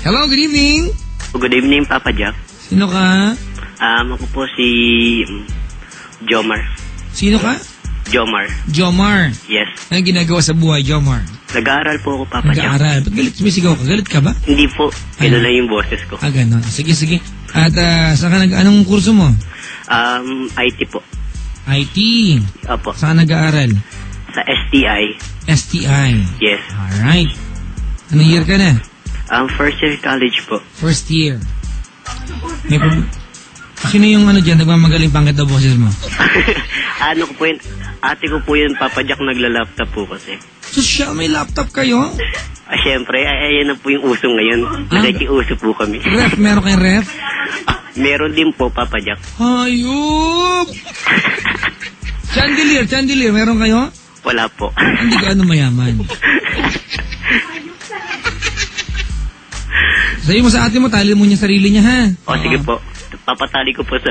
Hello, good evening. Good evening, Papa Jack. Sino ka? Ako po si Jomar. Sino ka? Jomar. Jomar. Yes. Anong ginagawa sa buhay, Jomar? Nag-aaral po ako, Papa Jack. Nag-aaral. Ba't galit? Sumisigaw ka? Galit ka ba? Hindi po. Ito lang yung boses ko. Ganon. Sige. At saan ka anong kurso mo? IT po. IT. Opo. Saan nag-aaral? Sa STI. STI. Yes. Alright. Anong year ka na? First year college po. First year. May sino yung dyan, nagmamagaling pangit na boses mo? Ano ko po yun? Ate ko po yun, Papa Jack, nagla-laptop po kasi. So siya, may laptop kayo? Siyempre, ayan na po yung uso ngayon. Nakikiuso po kami. Ref, meron kayong ref? Meron din po, Papa Jack. Hayop! Chandelier, meron kayo? Wala po. Hindi ka mayaman. Sabi mo sa ate mo, tali mo niya sarili niya, ha? Sige po. Papatali ko po sa,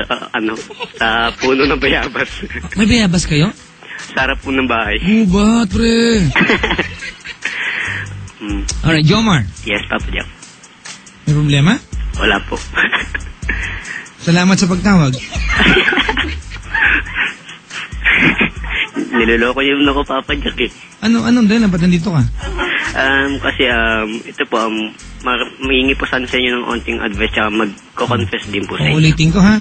sa puno ng bayabas. May bayabas kayo? Sa harap po ng bahay. Hubat, pre. Alright, Jomar. Yes, Papa Jack. May problema? Wala po. Salamat sa pagtawag. Niloloko yung ako, Papa Jack eh. Anong dahil? Ba't nandito ka? Kasi ito po, mahingi po sana sa inyo ng onting advice tsaka magko-confess din po sa inyo. Uulitin ko, ha?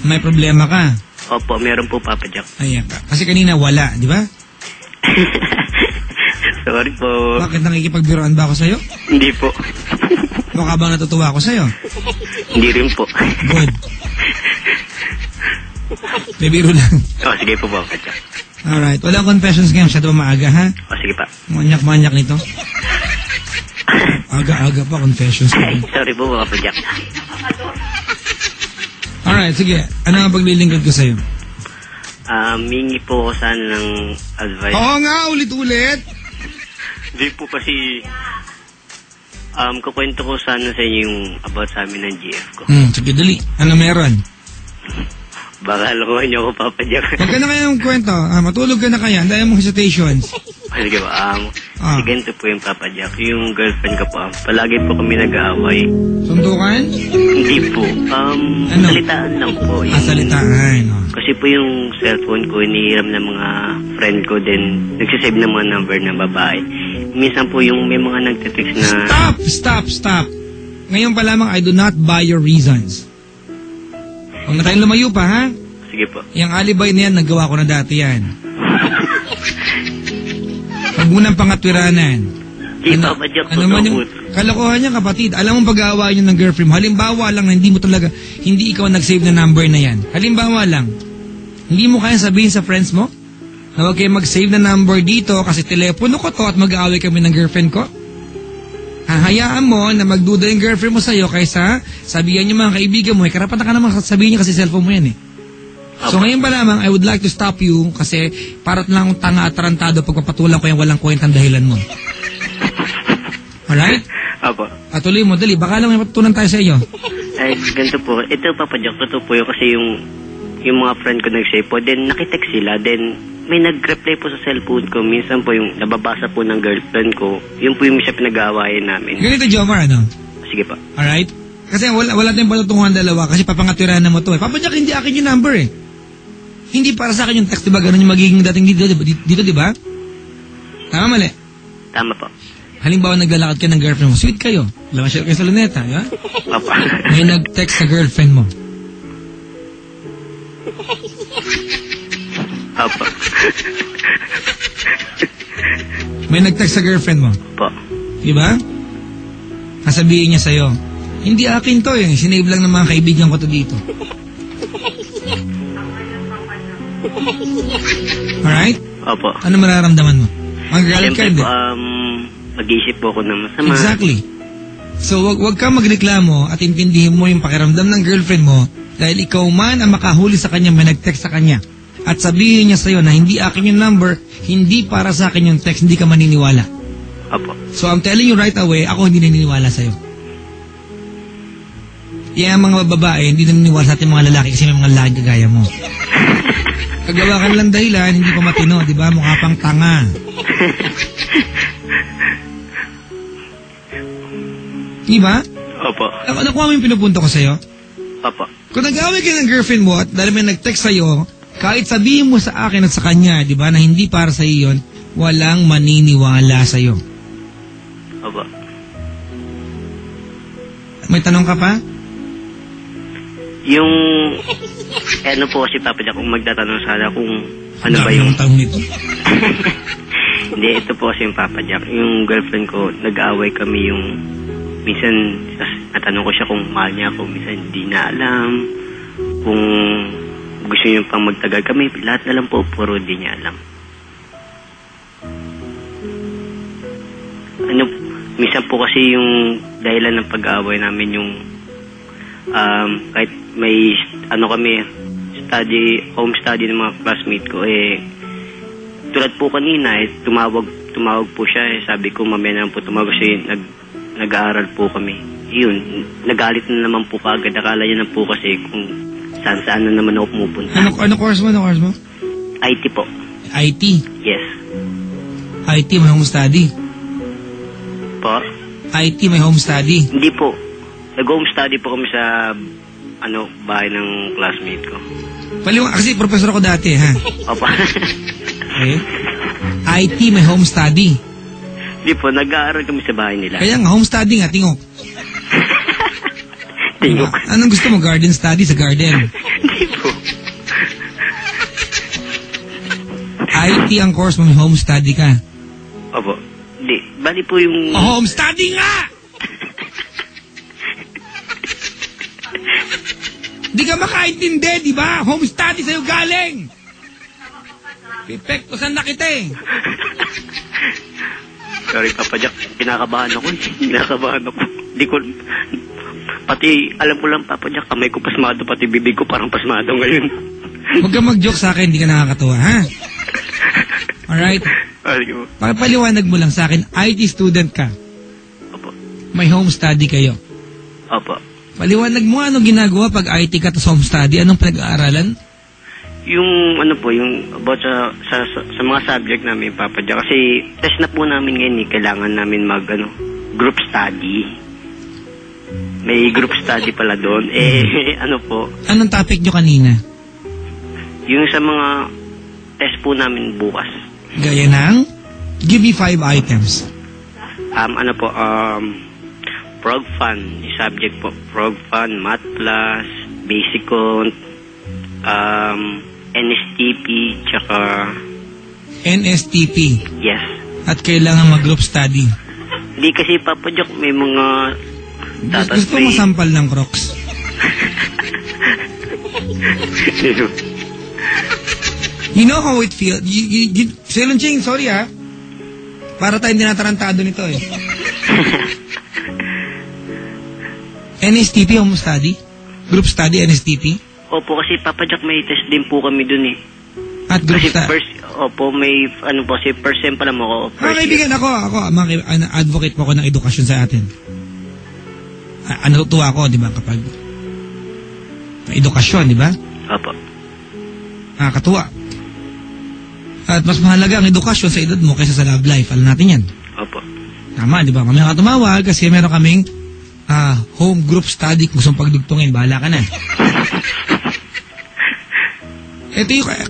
May problema ka? Opo, meron po, Papa Jack. Ayan ka. Kasi kanina wala, di ba? Sorry po. Bakit nakikipagbiroan ba ako sa'yo? Hindi po. Mukha bang natutuwa ako sa'yo? Hindi rin po. Good. May biro lang. Sige po, Papa Jack. Alright. Walang confessions ngayon. Masyado maaga, ha? Sige pa. Manyak nito. Aga-aga pa, confessions. Sorry po, Papa Jack. Alright, sige. Ano ang paglilingkod ko sa'yo? Mingi po ko sana ng advice. Oo nga, ulit-ulit. Hindi po kasi, kukwento ko sana sa inyo yung about sa amin ng GF ko. Sige, dali. Ano meron? Baka lokohan niyo ako, Papa Jack. Huwag ka na kayang kwento. Matulog ka na kaya. Dahil mong hesitations. Sige ba, si ganito po yung Papa Jack. Yung girlfriend ko po, palagi po kami nag-aaway. Sundukan? Hindi po. Salitaan lang po. Salitaan. Kasi po yung cellphone ko, inihiram ng mga friend ko din. Nagsisave ng mga number ng babae. Minsan po yung may mga nagtitext na... Stop! Ngayon pa lamang, I do not buy your reasons. Huwag na tayong lumayo pa, ha? Sige po. Yung alibay na yan, nagawa ko na dati yan. Huwag mo nang pangatwiranan. Papa Jack, kalokohan niya, kapatid. Alam mo pag-aawain niyo ng girlfriend mo. Halimbawa lang na hindi ikaw nag-save na number na yan. Halimbawa lang. Hindi mo kaya sabihin sa friends mo na huwag kayo mag-save na number dito kasi telepono ko to at mag-aaway kami ng girlfriend ko? Hahayaan mo na magduda yung girlfriend mo sa'yo kaysa sabihan yung mga kaibigan mo, karapatan ka naman sabihin niya kasi cellphone mo yan eh. So ngayon pa lamang, I would like to stop you kasi para't lang akong tanga at tarantado pagpapatulan ko yung walang kwentang dahilan mo. Alright? Apo. Tuloy mo, dali. Baka lang may patutunan tayo sa iyo. Ganito po. Ito, Papa Jack, totoo po yun kasi yung mga friend ko nag-say po, then nakitext sila, then may nag-reply po sa cellphone ko. Minsan po yung nababasa po ng girlfriend ko. Yun po yung siya pinag-aawayan namin. Ganito, Jomar, ano? Sige pa. Alright? Kasi wala tayong patutunguhan dalawa kasi papangatwirahan na mo to eh. Papa Jack, hindi akin yung number eh. Hindi para sa akin yung text, diba? Ganun yung magiging dating dito, diba? Tama, mali? Tama po. Halimbawa, naglalakad ka ng girlfriend mo. Sweet kayo. Lamashare kayo sa luneta, diba? Papa. May nag-text sa girlfriend mo. Papa. May nag-text sa girlfriend mo. Po. Diba? Sasabihin niya sa'yo, hindi akin to eh. Sinave lang ng mga kaibigan ko to dito. Alright? Opo. Ano mararamdaman mo? Magagalit ka, hindi? Mag-iisip po ako ng masama. Exactly. So, wag ka magreklamo at intindihin mo yung pakiramdam ng girlfriend mo dahil ikaw man ang makahuli sa kanya, may nag-text sa kanya. At sabihin niya sa'yo na hindi akin yung number, hindi para sa akin yung text, hindi ka maniniwala. Opo. So, I'm telling you right away, ako hindi naniniwala sa'yo. Yung mga babae, hindi naniniwala sa ating mga lalaki kasi may mga lalaki kagaya mo. Kagawa ka lang dahilan, hindi pa matino, di ba? Mukha pang tanga. Di ba? Opo. Nakuha mo yung pinupunto ko sa'yo? Opo. Kung nag-away ka ng girlfriend mo at dahil may nag-text sa'yo, kahit sabihin mo sa akin at sa kanya, di ba, na hindi para sa'yo yun, walang maniniwala sa'yo. Opo. May tanong ka pa? Yung, ano po kasi Papa Jack, kung magtatanong sana kung ano ba yung... tanong nito. Hindi, ito po kasi yung Papa Jack. Yung girlfriend ko, nag-aaway kami yung... Minsan, natanong ko siya kung mahal niya ako. Minsan, hindi na alam. Kung gusto niya pang magtagal kami, lahat na lang po, puro di niya alam. Ano, minsan po kasi yung dahilan ng pag-aaway namin yung kahit may ano kami home study ng mga classmate ko tulad po kanina tumawag po siya sabi ko mamaya na po tumawag kasi nag-aaral po kami yun nagalit na naman po kaagad akala niya na po kasi kung saan na naman ako pumupunta. Ano course mo? IT po. IT? Yes. IT may home study? Po? IT may home study? Hindi po. Nag-home study po kami sa bahay ng classmate ko. Kasi professor ako dati, ha? Opo. Okay. IT may home study? Hindi po, nag-aaral kami sa bahay nila. Kaya nga, home study nga, tingok. Tingok. Anong gusto mo? Garden study sa garden? Hindi po. IT ang course mo, may home study ka? Opo. Hindi. Bali po yung... home study nga! Di ka makaintindi, di ba? Home study sa'yo galing! Pipektosan na kita eh. Sorry, Papa Jack. Kinakabahan ako. Di ko... Pati, alam ko lang, Papa Jack, kamay ko pasmado, pati bibig ko parang pasmado ngayon. Huwag ka mag-joke sa akin, di ka nakakatuwa, ha? Alright? Paliwanag mo lang sa akin, IT student ka. Opo. May home study kayo. Opo. Paliwanag mo ano ginagawa pag IT ka tapos home study? Anong pinag-aaralan? Yung yung about sa mga subject namin, Papa Jack. Kasi test na po namin ngayon kailangan namin group study. May group study pala doon. Po. Anong topic nyo kanina? Yung sa mga test po namin bukas. Gaya ng? Give me 5 items. Prog Fun, yung subject po. Prog Fun, Math Plus, Basic Cont, NSTP, tsaka... NSTP? Yes. At kailangan mag-group study? Hindi kasi, Papa Jack, may mga... Gusto mo sampal ng Crocs? You know how it feels? Silon Ching, sorry ha. Para tayong tinatarantado nito eh. NSTP, home study? Group study, NSTP? Opo, kasi Papa Jack, may test din po kami dun eh. At group study? May, first sem pa lang ako. Kaibigan, ako, advocate po ako ng edukasyon sa atin. Natutuwa ako, di ba, kapag edukasyon, di ba? Opo. Nakakatuwa. At mas mahalaga ang edukasyon sa edad mo kaysa sa love life. Alam natin yan. Opo. Tama, di ba? Mamaya ka tumawag kasi meron kaming home group study kung gusto pagdugtungin. Bahala ka na.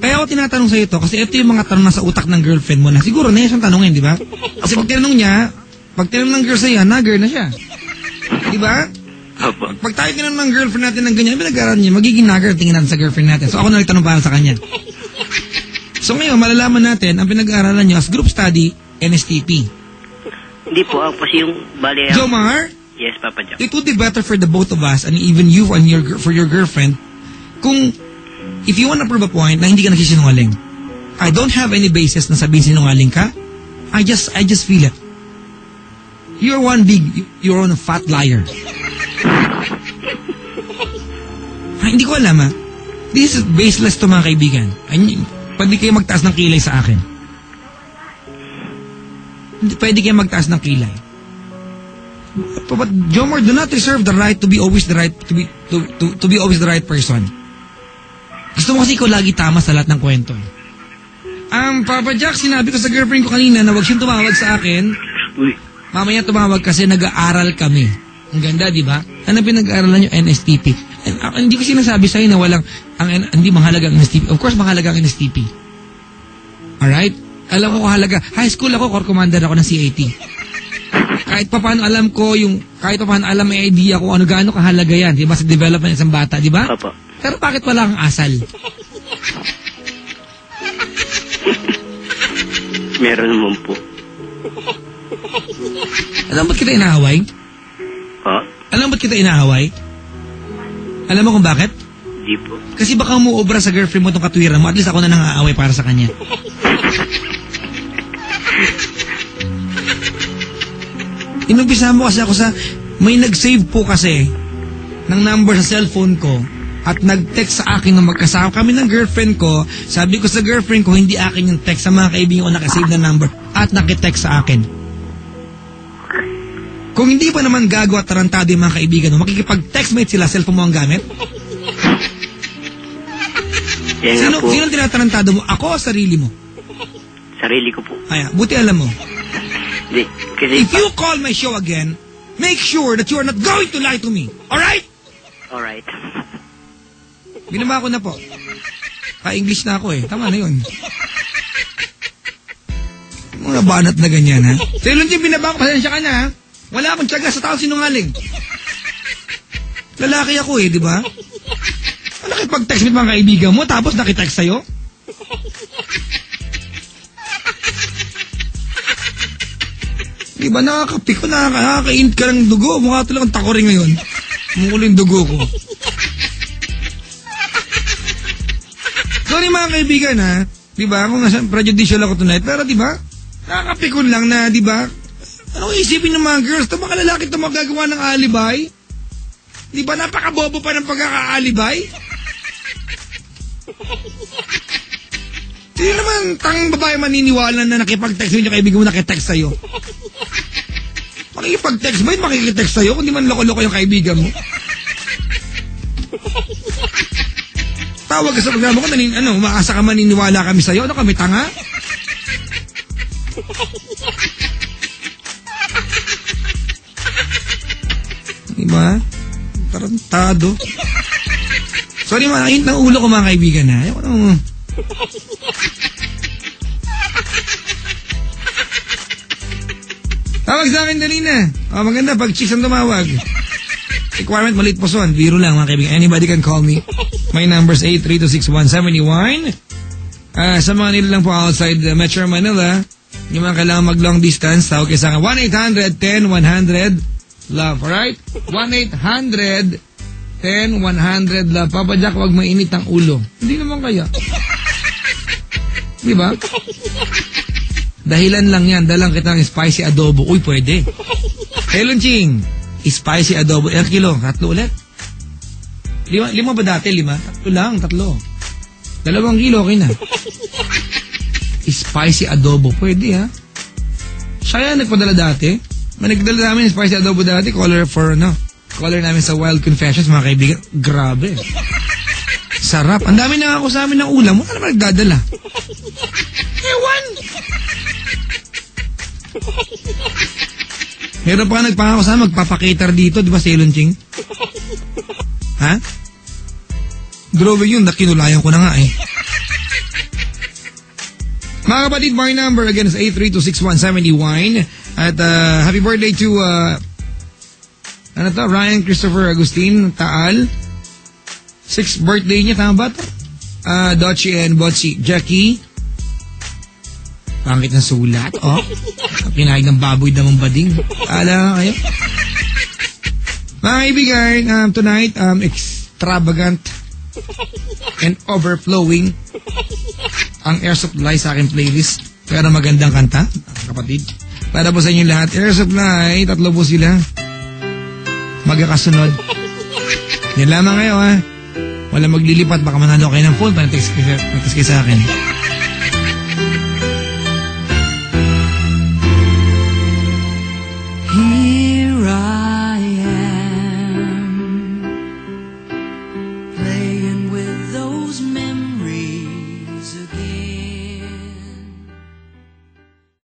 Kaya ako tinatanong sa ito kasi ito yung mga tanong na sa utak ng girlfriend mo na siguro na yung tanongin, di ba? Kasi pag tinanong ng girl sa'yo, girl na siya. Di ba? Opo. Pag tayo tinanong ng girlfriend natin ng ganyan, pinag-aaral niya, magiging nagger tingin natin sa girlfriend natin. So ako na nagtanong para sa kanya. So ngayon, malalaman natin ang pinag-aaralan niyo as group study, NSTP. Hindi po, kasi yung bali... Jomar? Yes, Papa Jack. It would be better for the both of us and even you and for your girlfriend kung if you want to prove a point na hindi ka nagsisinungaling. I don't have any basis na sabihin sinungaling ka. I just feel it. You're one fat liar. Hindi ko alam This is baseless to mga kaibigan. Pwede kayo magtaas ng kilay sa akin. Pwede kayo magtaas ng kilay. But Jomar, do not reserve the right to be always the right to be always the right person. Gusto mo kasi ikaw lagi tama sa lahat ng kwento. Papa Jack, sinabi ko sa girlfriend ko kanina na wag siyang tumawag sa akin. Uy. Mamaya tumawag kasi nag-aaral kami. Ang ganda, di ba? Ano pinag-aaralan yung NSTP? Hindi ko sinasabi sa'yo na walang, hindi mahalaga ang NSTP. Of course, mahalaga ang NSTP. Alright? Alam ko kahalaga. High school ako, Corps Commander ako ng CAT. Kahit pa paano alam ko kahit pa paano alam may idea kung ano gaano kahalaga yan, di ba, sa development ng isang bata, di ba? Opo. Pero bakit wala kang asal? Meron naman po. Alam ba't kita inaaway? Alam ba't kita inaaway? Alam mo kung bakit? Di po. Kasi baka umuobra sa girlfriend mo itong katwiran mo, at least ako na nang-aaway para sa kanya. Inumpisa mo kasi ako may nag-save po kasi ng number sa cellphone ko at nag-text sa akin na magkasama kami ng girlfriend ko. Sabi ko sa girlfriend ko, hindi akin yung text, sa mga kaibigan ko nakasave na number at nakitext sa akin. Kung hindi pa naman gago at tarantado yung mga kaibigan mo, makikipag-textmate sila, cellphone mo ang gamit? Sino tinatarantado mo? Ako o sarili mo? Sarili ko po. Ay, buti alam mo. Kasi if you call my show again, make sure that you are not going to lie to me. Alright? Alright. Binaba ko na po. English na ako eh. Tama na yun. Mga banat na ganyan, ha? Sa ilong din binaba ko, pasensya ka na, ha? Wala akong tiyaga sa tao sinungaling. Lalaki ako eh, di ba? Nakipag-text with mga kaibigan mo, tapos nakitext sa'yo? Di ba nakakapik ko, nakaka-int ka ng dugo. Mukha talagang takorin ngayon. Mumulo yung dugo ko. Sorry mga kaibigan, ha? Di ba? Kung nasa prejudicial ako tonight, pero di ba? Nakakapikon lang na, di ba? Anong isipin ng mga girls? Ito mga lalaki ito magagawa ng alibay? Di ba napakabobo pa ng pagkaka-alibay? Hindi naman tangang babae maniniwala na nakipag-text yung kaibigan mo nakitext sa'yo. Makikipag-text ba yun? Makikitext sa'yo kung di man loko-loko yung kaibigan mo? Tawag ka sa programa ko, umaasa ka maniniwala kami sa'yo? Ano kami, tanga? Diba? Tarantado. Sorry mga, nakint ng ulo ko mga kaibigan ha. Ayaw ko nang... Tawag sa akin dali na. Maganda pag chicks ang tumawag. Requirement maliit po son. Biro lang mga kaibigan. Anybody can call me. My number is 8326171. Sa mga nila lang po outside Metro Manila, yung mga kailangan mag-long distance, tawag kayo sa akin 1-800-10-100-LOVE. Alright? 1-800-10-100-LOVE. Papa Jack, wag mainit ang ulo. Hindi naman kaya. Di ba? Dahilan lang yan. Dalang kita ng spicy adobo. Uy, pwede. Hey, Lunching. Spicy adobo. Ilang kilo? 3 ulit? 5 ba dati? 5? 3 lang. 3. 2 kilo, okay na. Spicy adobo. Pwede, ha? Siya yan nagpadala dati. Nagdala namin yung spicy adobo dati. Caller namin sa Wild Confessions, mga kaibigan. Grabe. Sarap. Ang dami na ako sa amin ng ulam. Wala naman nagdadala. Ewan! Meron pa nagpangako sa amin, magpapakater dito, di ba, Sailon Ching? Ha? Grabe yun, nakinulayan ko na nga eh. Mga kapatid, my number again is 8326171. At happy birthday to Ryan Christopher Agustin Taal. 6th birthday niya, tama ba ito? Dochi and Botsi Jackie. Pangit na sulat, oh. Kinain ng baboy damang bading. Ala kayo. Mga kaibigan, tonight, extravagant and overflowing ang Air Supply sa aking playlist. Pero magandang kanta, kapatid. Para po sa inyo lahat, Air Supply, 3 po sila. Magkakasunod. Yan lamang kayo, ha. Wala maglilipat, baka manalo kayo ng phone, pa nag-text kayo sa akin.